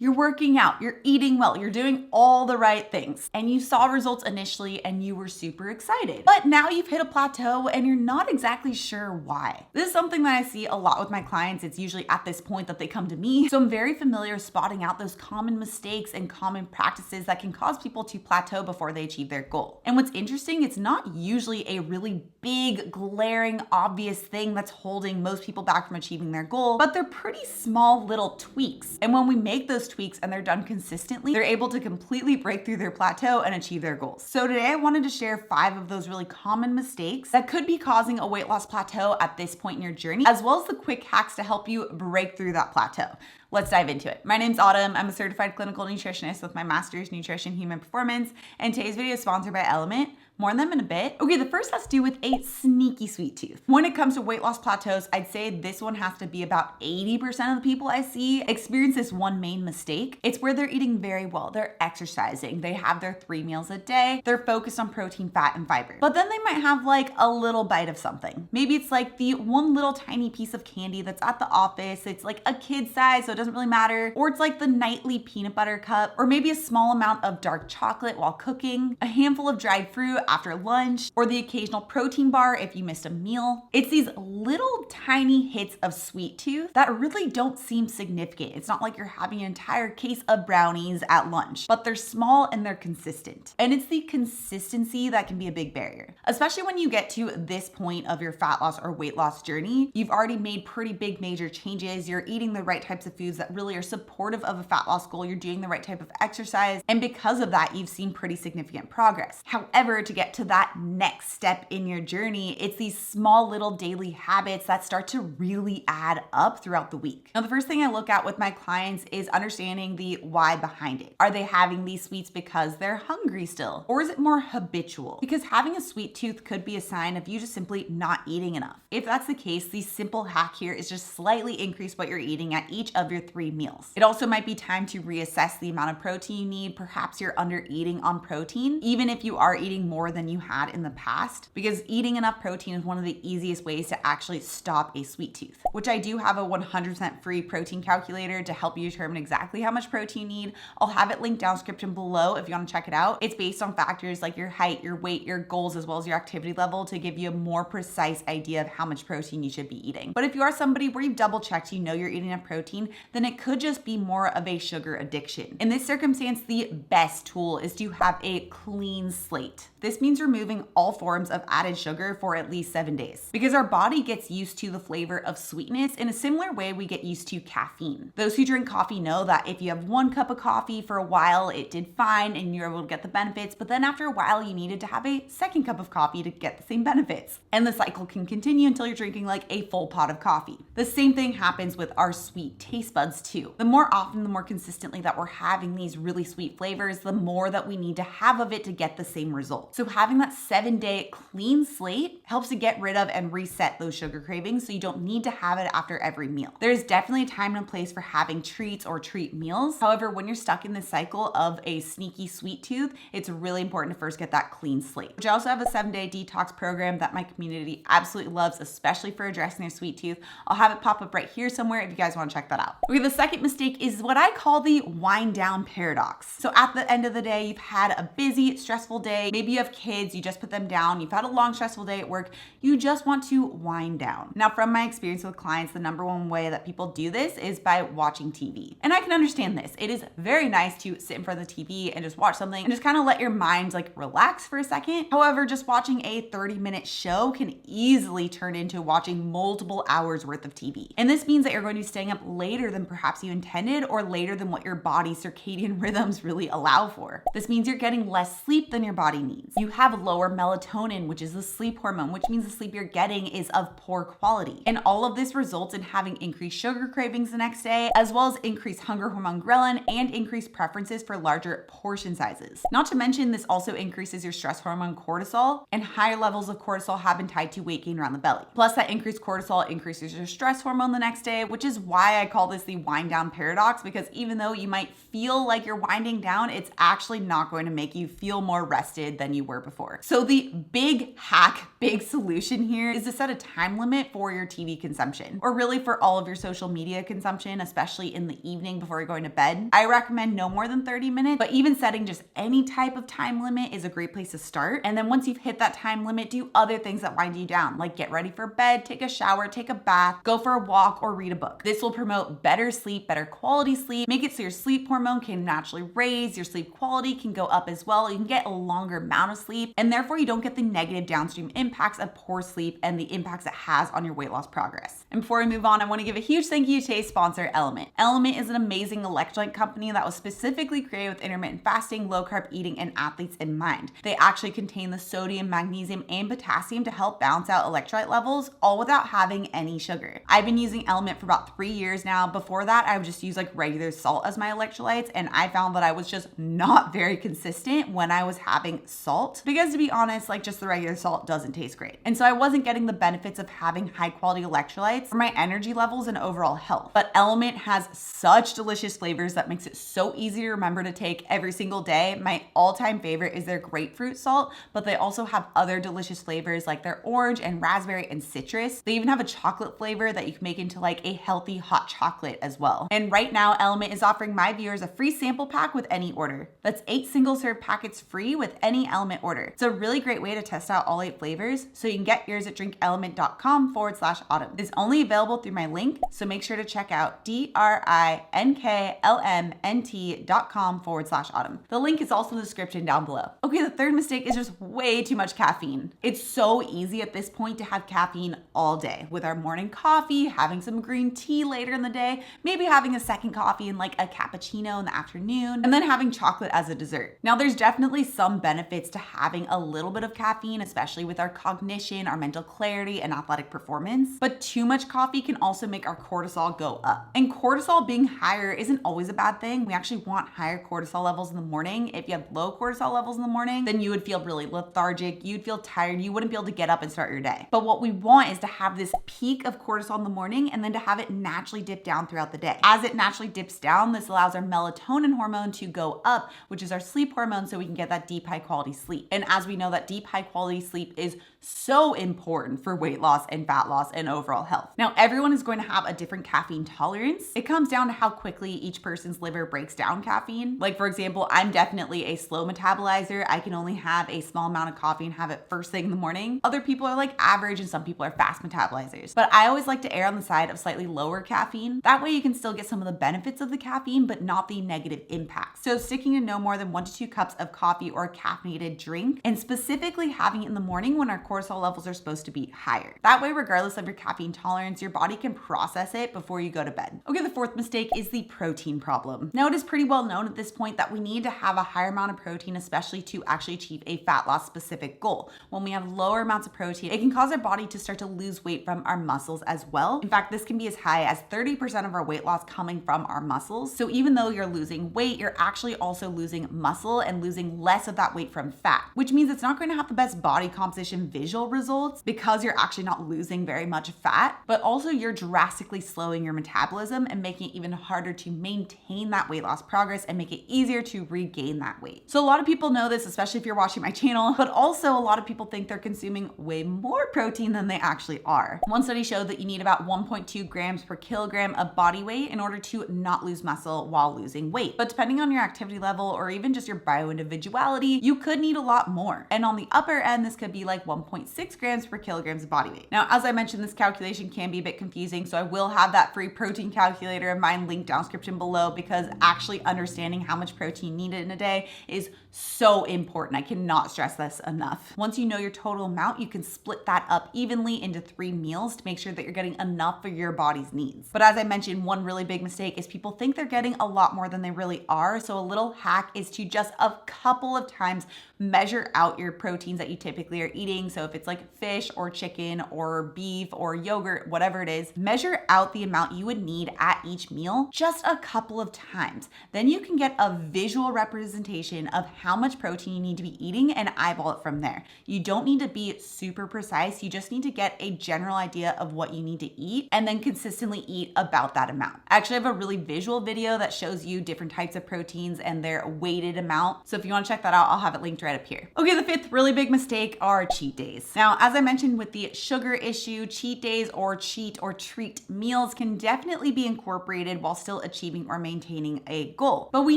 You're working out, you're eating well, you're doing all the right things, and you saw results initially and you were super excited. But now you've hit a plateau and you're not exactly sure why. This is something that I see a lot with my clients. It's usually at this point that they come to me. So I'm very familiar spotting out those common mistakes and common practices that can cause people to plateau before they achieve their goal. And what's interesting, it's not usually a really big, glaring, obvious thing that's holding most people back from achieving their goal, but they're pretty small little tweaks. And when we make those tweaks and they're done consistently, they're able to completely break through their plateau and achieve their goals. So today I wanted to share 5 of those really common mistakes that could be causing a weight loss plateau at this point in your journey, as well as the quick hacks to help you break through that plateau. Let's dive into it. My name's Autumn. I'm a certified clinical nutritionist with my master's nutrition human performance, and today's video is sponsored by Element. More on them in a bit. Okay, the first has to do with a sneaky sweet tooth. When it comes to weight loss plateaus, I'd say this one has to be about 80% of the people I see experience this one main mistake. It's where they're eating very well, they're exercising, they have their 3 meals a day, they're focused on protein, fat, and fiber. But then they might have like a little bite of something. Maybe it's like the one little tiny piece of candy that's at the office. It's like a kid size, so it doesn't really matter. Or it's like the nightly peanut butter cup, or maybe a small amount of dark chocolate while cooking, a handful of dried fruit after lunch, or the occasional protein bar if you missed a meal. It's these little tiny hits of sweet tooth that really don't seem significant. It's not like you're having an entire case of brownies at lunch, but they're small and they're consistent. And it's the consistency that can be a big barrier, especially when you get to this point of your fat loss or weight loss journey. You've already made pretty big major changes. You're eating the right types of foods that really are supportive of a fat loss goal. You're doing the right type of exercise. And because of that, you've seen pretty significant progress. However, to get to that next step in your journey, it's these small little daily habits that start to really add up throughout the week. Now, the first thing I look at with my clients is understanding the why behind it. Are they having these sweets because they're hungry still? Or is it more habitual? Because having a sweet tooth could be a sign of you just simply not eating enough. If that's the case, the simple hack here is just slightly increase what you're eating at each of your 3 meals. It also might be time to reassess the amount of protein you need. Perhaps you're under eating on protein, even if you are eating more than you had in the past, because eating enough protein is one of the easiest ways to actually stop a sweet tooth, which I do have a 100% free protein calculator to help you determine exactly how much protein you need. I'll have it linked down description below if you want to check it out. It's based on factors like your height, your weight, your goals, as well as your activity level to give you a more precise idea of how much protein you should be eating. But if you are somebody where you've double checked, you know you're eating enough protein, then it could just be more of a sugar addiction. In this circumstance, the best tool is to have a clean slate. This means removing all forms of added sugar for at least 7 days, because our body gets used to the flavor of sweetness in a similar way we get used to caffeine. Those who drink coffee know that if you have 1 cup of coffee for a while, it did fine and you're able to get the benefits, but then after a while you needed to have a 2nd cup of coffee to get the same benefits. And the cycle can continue until you're drinking like a full pot of coffee. The same thing happens with our sweet taste buds too. The more often, the more consistently that we're having these really sweet flavors, the more that we need to have of it to get the same result. So having that 7-day clean slate helps to get rid of and reset those sugar cravings, so you don't need to have it after every meal. There's definitely a time and place for having treats or treat meals. However, when you're stuck in the cycle of a sneaky sweet tooth, it's really important to first get that clean slate. Which I also have a 7-day detox program that my community absolutely loves, especially for addressing their sweet tooth. I'll have it pop up right here somewhere if you guys want to check that out. Okay, the second mistake is what I call the wind down paradox. So at the end of the day, you've had a busy, stressful day. Maybe you have kids, you just put them down. You've had a long, stressful day at work. You just want to wind down. Now, from my experience with clients, the number one way that people do this is by watching TV. And I can understand this. It is very nice to sit in front of the TV and just watch something and just kind of let your mind like relax for a second. However, just watching a 30-minute show can easily turn into watching multiple hours worth of TV. And this means that you're going to be staying up later than perhaps you intended, or later than what your body's circadian rhythms really allow for. This means you're getting less sleep than your body needs. You have lower melatonin, which is the sleep hormone, which means the sleep you're getting is of poor quality. And all of this results in having increased sugar cravings the next day, as well as increased hunger hormone ghrelin and increased preferences for larger portion sizes. Not to mention, this also increases your stress hormone cortisol, and higher levels of cortisol have been tied to weight gain around the belly. Plus, that increased cortisol increases your stress hormone the next day, which is why I call this the wind down paradox, because even though you might feel like you're winding down, it's actually not going to make you feel more rested than you were before. So the big hack, big solution here is to set a time limit for your TV consumption, or really for all of your social media consumption, especially in the evening before you're going to bed. I recommend no more than 30 minutes, but even setting just any type of time limit is a great place to start. And then once you've hit that time limit, do other things that wind you down, like get ready for bed, take a shower, take a bath, go for a walk, or read a book. This will promote better sleep, better quality sleep, make it so your sleep hormone can naturally raise, your sleep quality can go up as well. You can get a longer amount of sleep, and therefore you don't get the negative downstream impacts of poor sleep and the impacts it has on your weight loss progress. And before we move on, I want to give a huge thank you to today's sponsor, Element. Element is an amazing electrolyte company that was specifically created with intermittent fasting, low carb eating, and athletes in mind. They actually contain the sodium, magnesium, and potassium to help balance out electrolyte levels, all without having any sugar. I've been using Element for about 3 years now. Before that, I would just use like regular salt as my electrolytes, and I found that I was just not very consistent when I was having salt, because to be honest, like just the regular salt doesn't taste great. And so I wasn't getting the benefits of having high quality electrolytes for my energy levels and overall health. But Element has such delicious flavors that makes it so easy to remember to take every single day. My all-time favorite is their grapefruit salt, but they also have other delicious flavors like their orange and raspberry and citrus. They even have a chocolate flavor that you can make into like a healthy hot chocolate as well. And right now, Element is offering my viewers a free sample pack with any order. That's 8 single-serve packets free with any Element order. It's a really great way to test out all 8 flavors, so you can get yours at drinkelement.com/autumn. It's only available through my link, so make sure to check out drinklmnt.com/autumn. The link is also in the description down below. Okay, the third mistake is just way too much caffeine. It's so easy at this point to have caffeine all day with our morning coffee, having some green tea later in the day, maybe having a second coffee and like a cappuccino in the afternoon, and then having chocolate as a dessert. Now, there's definitely some benefits to having a little bit of caffeine, especially with our cognition, our mental clarity, and athletic performance. But too much coffee can also make our cortisol go up. And cortisol being higher isn't always a bad thing. We actually want higher cortisol levels in the morning. If you have low cortisol levels in the morning, then you would feel really lethargic, you'd feel tired, you wouldn't be able to get up and start your day. But what we want is to have this peak of cortisol in the morning and then to have it naturally dip down throughout the day. As it naturally dips down, this allows our melatonin hormone to go up, which is our sleep hormone, so we can get that deep high quality sleep. And as we know, that deep high quality sleep is so important for weight loss and fat loss and overall health. Now, everyone is going to have a different caffeine tolerance. It comes down to how quickly each person's liver breaks down caffeine. Like for example, I'm definitely a slow metabolizer. I can only have a small amount of coffee and have it first thing in the morning. Other people are like average and some people are fast metabolizers. But I always like to err on the side of slightly lower caffeine. That way you can still get some of the benefits of the caffeine, but not the negative impacts. So sticking to no more than 1 to 2 cups of coffee or a caffeinated drink, and specifically having it in the morning when our cortisol levels are supposed to be higher. That way, regardless of your caffeine tolerance, your body can process it before you go to bed. Okay, the fourth mistake is the protein problem. Now, it is pretty well known at this point that we need to have a higher amount of protein, especially to actually achieve a fat loss specific goal. When we have lower amounts of protein, it can cause our body to start to lose weight from our muscles as well. In fact, this can be as high as 30% of our weight loss coming from our muscles. So even though you're losing weight, you're actually also losing muscle and losing less of that weight from fat, which means it's not going to have the best body composition visual results because you're actually not losing very much fat, but also you're drastically slowing your metabolism and making it even harder to maintain that weight loss progress and make it easier to regain that weight. So a lot of people know this, especially if you're watching my channel, but also a lot of people think they're consuming way more protein than they actually are. One study showed that you need about 1.2 grams per kilogram of body weight in order to not lose muscle while losing weight. But depending on your activity level or even just your bio-individuality, you could need a lot more. And on the upper end, this could be like 1.6 grams per kilograms of body weight. Now, as I mentioned, this calculation can be a bit confusing, so I will have that free protein calculator of mine linked down description below, because actually understanding how much protein needed in a day is so important. I cannot stress this enough. Once you know your total amount, you can split that up evenly into 3 meals to make sure that you're getting enough for your body's needs. But as I mentioned, one really big mistake is people think they're getting a lot more than they really are. So a little hack is to just a couple of times measure out your proteins that you typically are eating. So So if it's like fish or chicken or beef or yogurt, whatever it is, measure out the amount you would need at each meal just a couple of times. Then you can get a visual representation of how much protein you need to be eating and eyeball it from there. You don't need to be super precise. You just need to get a general idea of what you need to eat and then consistently eat about that amount. I actually have a really visual video that shows you different types of proteins and their weighted amount. So if you want to check that out, I'll have it linked right up here. Okay, the fifth really big mistake are cheat days. Now, as I mentioned with the sugar issue, cheat days or cheat or treat meals can definitely be incorporated while still achieving or maintaining a goal. But we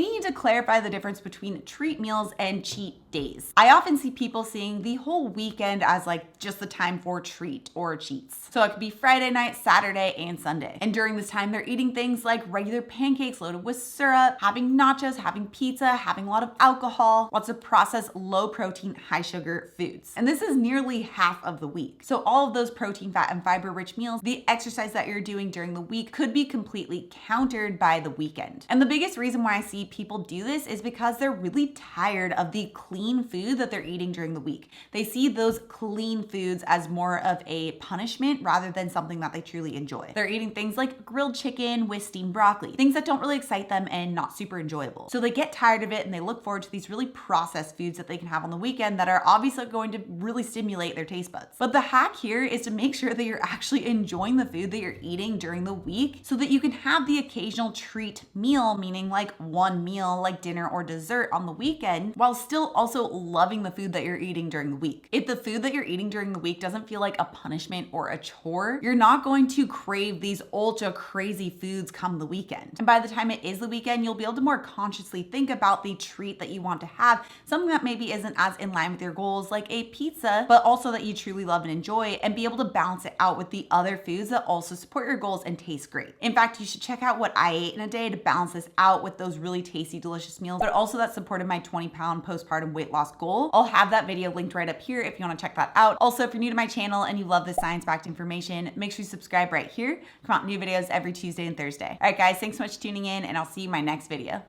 need to clarify the difference between treat meals and cheat days. I often see people seeing the whole weekend as like just the time for treat or cheats. So it could be Friday night, Saturday, and Sunday. And during this time, they're eating things like regular pancakes loaded with syrup, having nachos, having pizza, having a lot of alcohol, lots of processed low protein, high sugar foods. And this is nearly half of the week. So all of those protein, fat, and fiber rich meals, the exercise that you're doing during the week could be completely countered by the weekend. And the biggest reason why I see people do this is because they're really tired of the clean food that they're eating during the week. They see those clean foods as more of a punishment rather than something that they truly enjoy. They're eating things like grilled chicken with steamed broccoli, things that don't really excite them and not super enjoyable. So they get tired of it and they look forward to these really processed foods that they can have on the weekend that are obviously going to really stimulate their taste buds. But the hack here is to make sure that you're actually enjoying the food that you're eating during the week so that you can have the occasional treat meal, meaning like one meal like dinner or dessert on the weekend, while still also loving the food that you're eating during the week. If the food that you're eating during the week doesn't feel like a punishment or a chore, you're not going to crave these ultra crazy foods come the weekend. And by the time it is the weekend, you'll be able to more consciously think about the treat that you want to have, something that maybe isn't as in line with your goals, like a pizza, but also that you truly love and enjoy, and be able to balance it out with the other foods that also support your goals and taste great. In fact, you should check out what I ate in a day to balance this out with those really tasty, delicious meals, but also that supported my 20-pound postpartum weight loss goal. I'll have that video linked right up here if you want to check that out. Also, if you're new to my channel and you love this science-backed information, make sure you subscribe right here. Come out new videos every Tuesday and Thursday. All right, guys, thanks so much for tuning in, and I'll see you in my next video.